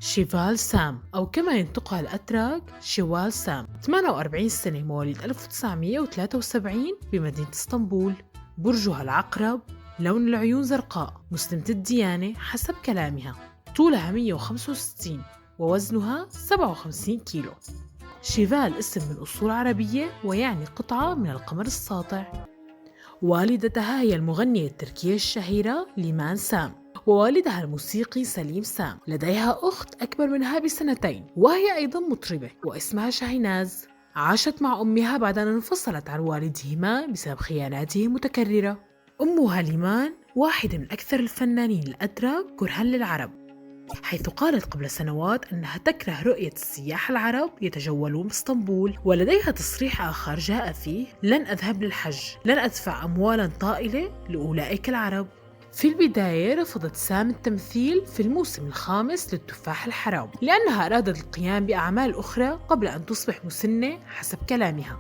شيفال سام أو كما ينطقها الأتراك شيوال سام، 48 سنة، مواليد 1973 بمدينة اسطنبول. برجها العقرب، لون العيون زرقاء، مسلمة الديانة حسب كلامها، طولها 165 ووزنها 57 كيلو. شيفال اسم من أصول عربية ويعني قطعة من القمر الساطع. والدتها هي المغنية التركية الشهيرة ليمان سام، ووالدها الموسيقي سليم سام. لديها أخت أكبر منها ب2 وهي أيضا مطربة واسمها شاهيناز. عاشت مع أمها بعد أن انفصلت عن والدهما بسبب خياناته المتكررة. أمها ليمان واحدة من أكثر الفنانين الأتراك كرها للعرب، حيث قالت قبل سنوات أنها تكره رؤية السياح العرب يتجولون باسطنبول. ولديها تصريح آخر جاء فيه: لن أذهب للحج، لن أدفع أموالا طائلة لأولئك العرب. في البداية رفضت سام التمثيل في الموسم الخامس للتفاح الحرام لأنها أرادت القيام بأعمال أخرى قبل أن تصبح مسنة حسب كلامها،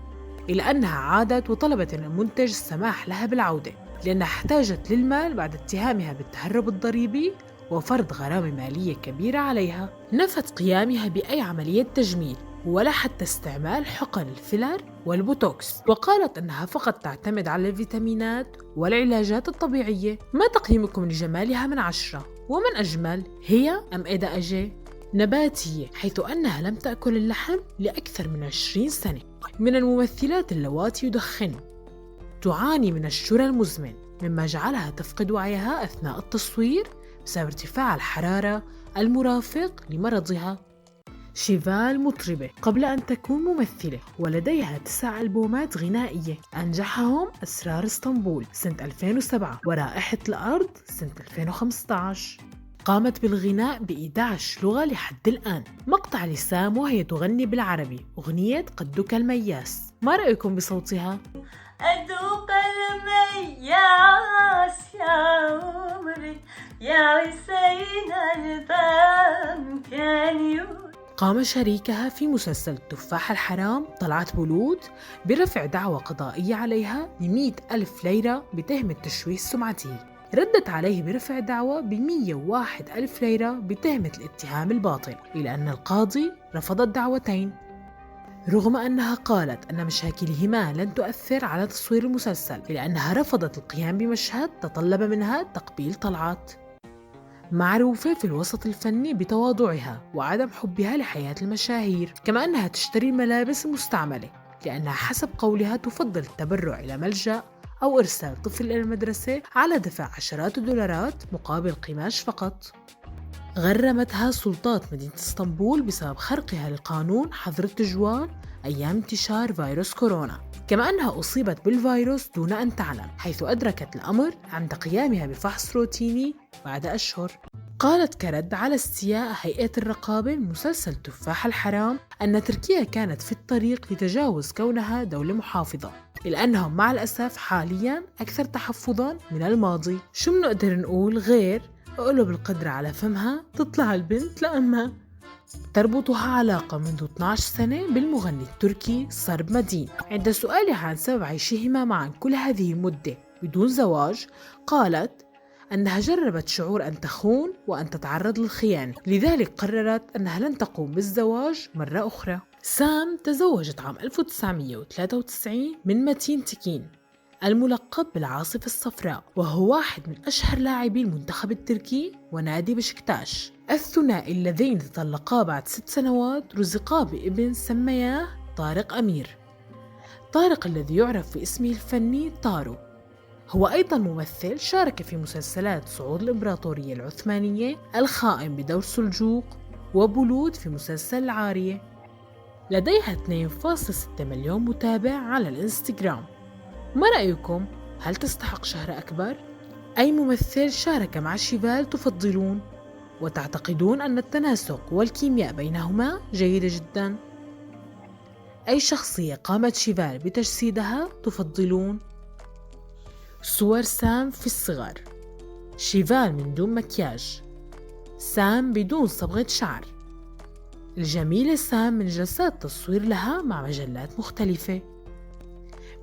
إلى أنها عادت وطلبت من المنتج السماح لها بالعودة لأنها احتاجت للمال بعد اتهامها بالتهرب الضريبي وفرض غرامة مالية كبيرة عليها. نفت قيامها بأي عملية تجميل ولا حتى استعمال حقن الفيلر والبوتوكس، وقالت أنها فقط تعتمد على الفيتامينات والعلاجات الطبيعية. ما تقييمكم لجمالها من 10؟ ومن أجمل، هي أم إيدا أجي؟ نباتية، حيث أنها لم تأكل اللحم لأكثر من 20 سنة. من الممثلات اللواتي يدخن. تعاني من الشرى المزمن مما جعلها تفقد وعيها أثناء التصوير بسبب ارتفاع الحرارة المرافق لمرضها. شيفال مطربة قبل أن تكون ممثلة، ولديها 9 ألبومات غنائية، أنجحهم أسرار اسطنبول سنة 2007 ورائحة الأرض سنة 2015. قامت بالغناء ب11 لغة لحد الآن. مقطع لسام وهي تغني بالعربي أغنية قدك المياس، ما رأيكم بصوتها؟ أذوق المياس يا عمري يا حسين البام كان. قام شريكها في مسلسل التفاح الحرام طلعت بولود برفع دعوى قضائية عليها ب100,000 ليرة بتهمة تشويه سمعته. ردت عليه برفع دعوى ب101,000 ليرة بتهمة الاتهام الباطل، إلى أن القاضي رفض الدعوتين، رغم أنها قالت أن مشاكلهما لن تؤثر على تصوير المسلسل، إلا أنها رفضت القيام بمشهد تطلب منها تقبيل طلعت. معروفة في الوسط الفني بتواضعها وعدم حبها لحياة المشاهير، كما أنها تشتري الملابس المستعملة لأنها حسب قولها تفضل التبرع إلى ملجأ أو إرسال طفل إلى المدرسة على دفع عشرات الدولارات مقابل قماش فقط. غرمتها سلطات مدينة اسطنبول بسبب خرقها لقانون حظر التجوال أيام انتشار فيروس كورونا، كما أنها أصيبت بالفيروس دون أن تعلم، حيث أدركت الأمر عند قيامها بفحص روتيني بعد أشهر. قالت كرد على استياء هيئة الرقابة من مسلسل تفاح الحرام أن تركيا كانت في الطريق لتجاوز كونها دولة محافظة، إلا أنهم مع الأسف حالياً أكثر تحفظاً من الماضي. شو بنقدر نقول غير أقلب القدرة على فمها تطلع البنت لأمها. تربطها علاقة منذ 12 سنة بالمغني التركي صرب مدين. عند سؤالها عن سبب عيشهما معا كل هذه المدة بدون زواج، قالت أنها جربت شعور أن تخون وأن تتعرض للخيانة، لذلك قررت أنها لن تقوم بالزواج مرة أخرى. سام تزوجت عام 1993 من متين تكين الملقب بالعاصفة الصفراء، وهو واحد من أشهر لاعبي المنتخب التركي ونادي بشكتاش. الثنائي اللذين تطلقا بعد 6 سنوات رزقا بابن سمياه طارق أمير. طارق الذي يعرف في اسمه الفني طارو هو أيضا ممثل، شارك في مسلسلات صعود الإمبراطورية العثمانية، الخائن بدور سلجوق، وبولود في مسلسل العارية. لديها 2.6 مليون متابع على الإنستغرام. ما رأيكم؟ هل تستحق شهرة أكبر؟ أي ممثل شارك مع شيفال تفضلون؟ وتعتقدون أن التناسق والكيمياء بينهما جيدة جدا؟ أي شخصية قامت شيفال بتجسيدها تفضلون؟ صور سام في الصغر. شيفال من دون مكياج، سام بدون صبغة شعر. الجميلة سام من جلسات تصوير لها مع مجلات مختلفة.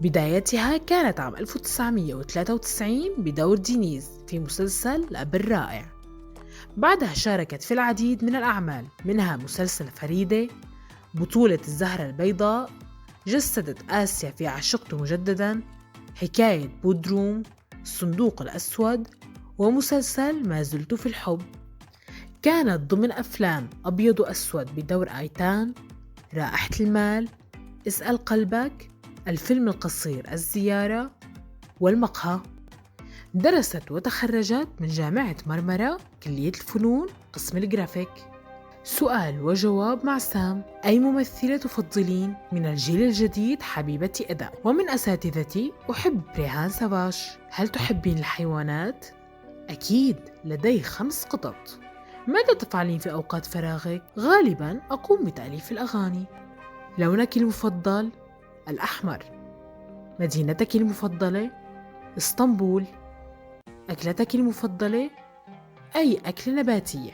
بدايتها كانت عام 1993 بدور دينيز في مسلسل الأب الرائع. بعدها شاركت في العديد من الأعمال، منها مسلسل فريدة، بطولة الزهرة البيضاء، جسدت آسيا في عشقت مجددا، حكاية بودروم، الصندوق الأسود، ومسلسل ما زلت في الحب. كانت ضمن أفلام أبيض وأسود بدور آيتان، رائحة المال، اسأل قلبك، الفيلم القصير الزيارة، والمقهى. درست وتخرجت من جامعة مرمرة كلية الفنون قسم الجرافيك. سؤال وجواب مع سام: أي ممثلة تفضلين من الجيل الجديد حبيبتي أداء؟ ومن أساتذتي أحب ريهان سافاش. هل تحبين الحيوانات؟ أكيد، لدي 5 قطط. ماذا تفعلين في أوقات فراغك؟ غالباً أقوم بتأليف الأغاني. لونك المفضل؟ الأحمر. مدينتك المفضلة؟ اسطنبول. أكلتك المفضلة؟ أي أكلة نباتية؟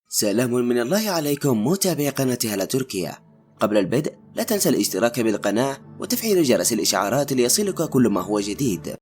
سلام من الله عليكم متابعي قناة هلا تركيا. قبل البدء لا تنسى الاشتراك بالقناة وتفعيل جرس الإشعارات ليصلك كل ما هو جديد.